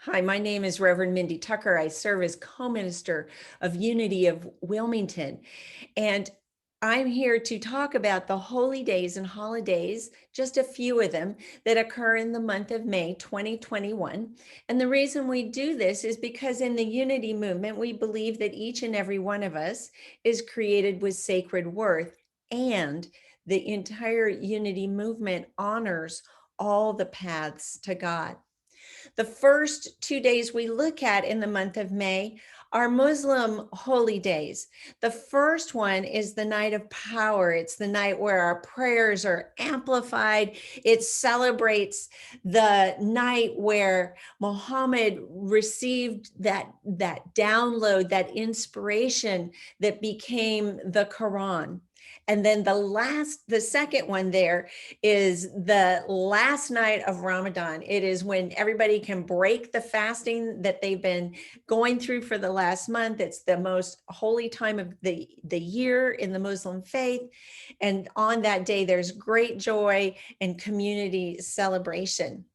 Hi, my name is Reverend Mindy Tucker. I serve as co-minister of Unity of Wilmington, and I'm here to talk about the holy days and holidays, just a few of them that occur in the month of May 2021. And the reason we do this is because in the Unity movement, we believe that each and every one of us is created with sacred worth, and the entire Unity movement honors all the paths to God. The first 2 days we look at in the month of May are Muslim holy days. The first one is the night of power. It's the night where our prayers are amplified. It celebrates the night where Muhammad received that download, that inspiration that became the Quran. And then the second one there is the last night of Ramadan. It is when everybody can break the fasting that they've been going through for the last month. It's the most holy time of the year in the Muslim faith. And on that day, there's great joy and community celebration.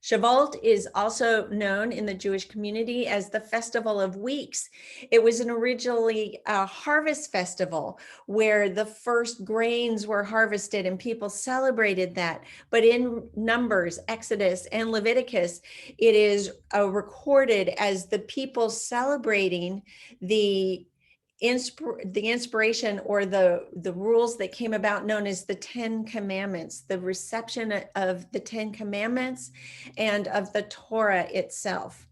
Shavuot is also known in the Jewish community as the Festival of Weeks. It was originally a harvest festival where the first grains were harvested and people celebrated that. But in Numbers, Exodus, and Leviticus, it is recorded as the people celebrating the inspiration or the rules that came about, known as the 10 Commandments, the reception of the 10 Commandments and of the Torah itself.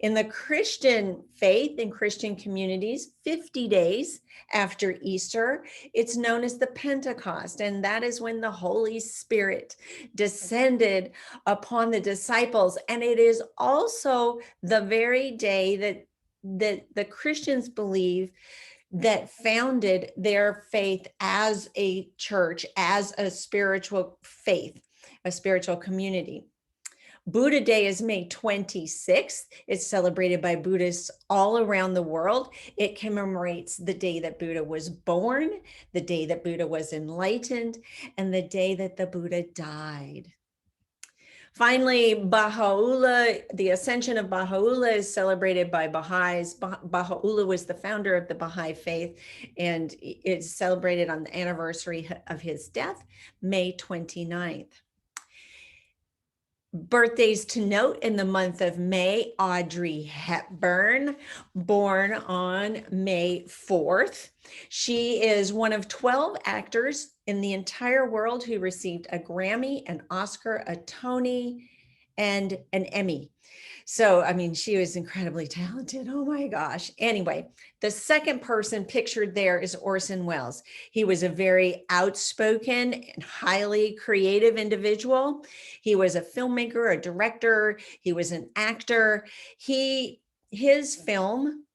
In the Christian faith and Christian communities, 50 days after Easter, it's known as the Pentecost, and that is when the Holy Spirit descended upon the disciples. And it is also the very day that the Christians believe that founded their faith as a church, as a spiritual faith, a spiritual community. Buddha Day is May 26th. It's celebrated by Buddhists all around the world. It commemorates the day that Buddha was born, the day that Buddha was enlightened, and the day that the Buddha died. Finally, Baha'u'llah, the ascension of Baha'u'llah is celebrated by Baha'is. Baha'u'llah was the founder of the Baha'i faith, and it's celebrated on the anniversary of his death, May 29th. Birthdays to note in the month of May: Audrey Hepburn, born on May 4th. She is one of 12 actors in the entire world who received a Grammy, an Oscar, a Tony, and an Emmy. So, I mean, she was incredibly talented. Oh my gosh. Anyway, the second person pictured there is Orson Welles. He was a very outspoken and highly creative individual. He was a filmmaker, a director. He was an actor. His film,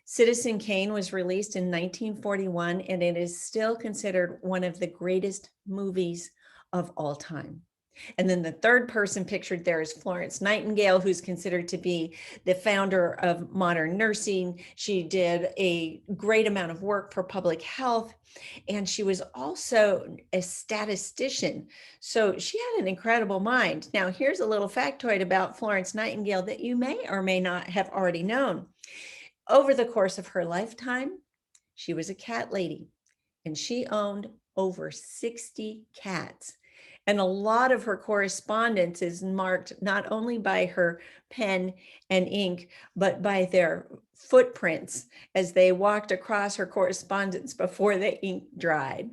Citizen Kane, was released in 1941, and it is still considered one of the greatest movies of all time. And then the third person pictured there is Florence Nightingale, who's considered to be the founder of modern nursing. She did a great amount of work for public health, and she was also a statistician. So she had an incredible mind. Now, here's a little factoid about Florence Nightingale that you may or may not have already known. Over the course of her lifetime, she was a cat lady, and she owned over 60 cats. And a lot of her correspondence is marked not only by her pen and ink, but by their footprints as they walked across her correspondence before the ink dried.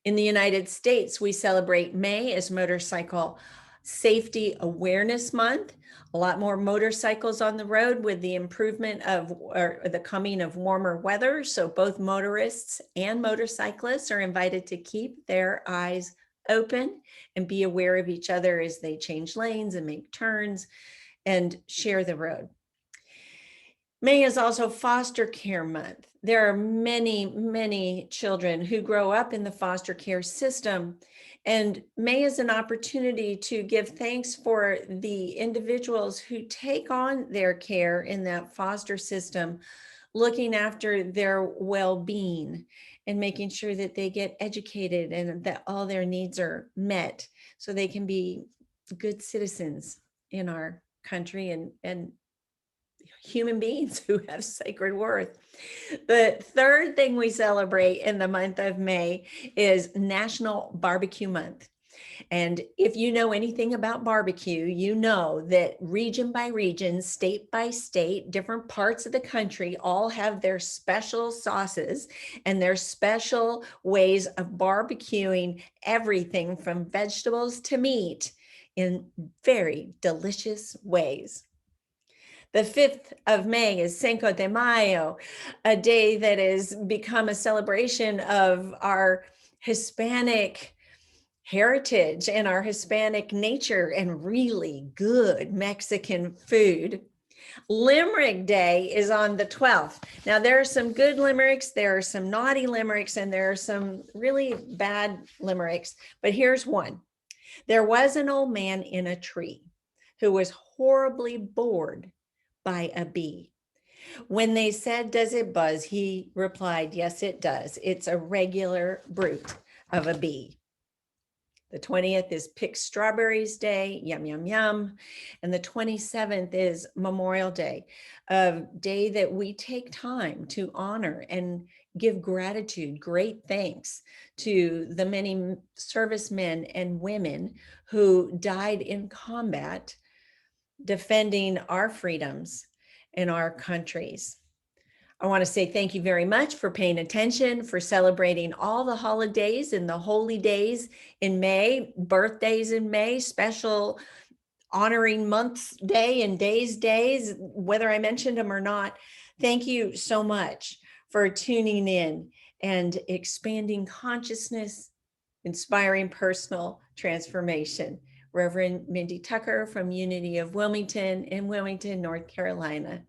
In the United States, we celebrate May as Motorcycle Safety Awareness Month. A lot more motorcycles on the road with the improvement of or the coming of warmer weather. So both motorists and motorcyclists are invited to keep their eyes open and be aware of each other as they change lanes and make turns and share the road. May is also Foster Care Month. There are many, many children who grow up in the foster care system, and May is an opportunity to give thanks for the individuals who take on their care in that foster system, looking after their well-being and making sure that they get educated and that all their needs are met so they can be good citizens in our country and human beings who have sacred worth. The third thing we celebrate in the month of May is National Barbecue Month. And if you know anything about barbecue, you know that region by region, state by state, different parts of the country all have their special sauces and their special ways of barbecuing everything from vegetables to meat in very delicious ways. The 5th of May is Cinco de Mayo, a day that has become a celebration of our Hispanic heritage and our Hispanic nature and really good Mexican food. Limerick Day is on the 12th. Now, there are some good limericks, there are some naughty limericks, and there are some really bad limericks, but here's one. There was an old man in a tree who was horribly bored by a bee. When they said, "Does it buzz?" he replied, "Yes, it does. It's a regular brute of a bee." The 20th is Pick Strawberries Day, yum, yum, yum. And the 27th is Memorial Day, a day that we take time to honor and give gratitude, great thanks to the many servicemen and women who died in combat defending our freedoms in our countries. I want to say thank you very much for paying attention, for celebrating all the holidays and the holy days in May, birthdays in May, special honoring months day and days, whether I mentioned them or not. Thank you so much for tuning in and expanding consciousness, inspiring personal transformation. Reverend Mindy Tucker from Unity of Wilmington in Wilmington, North Carolina.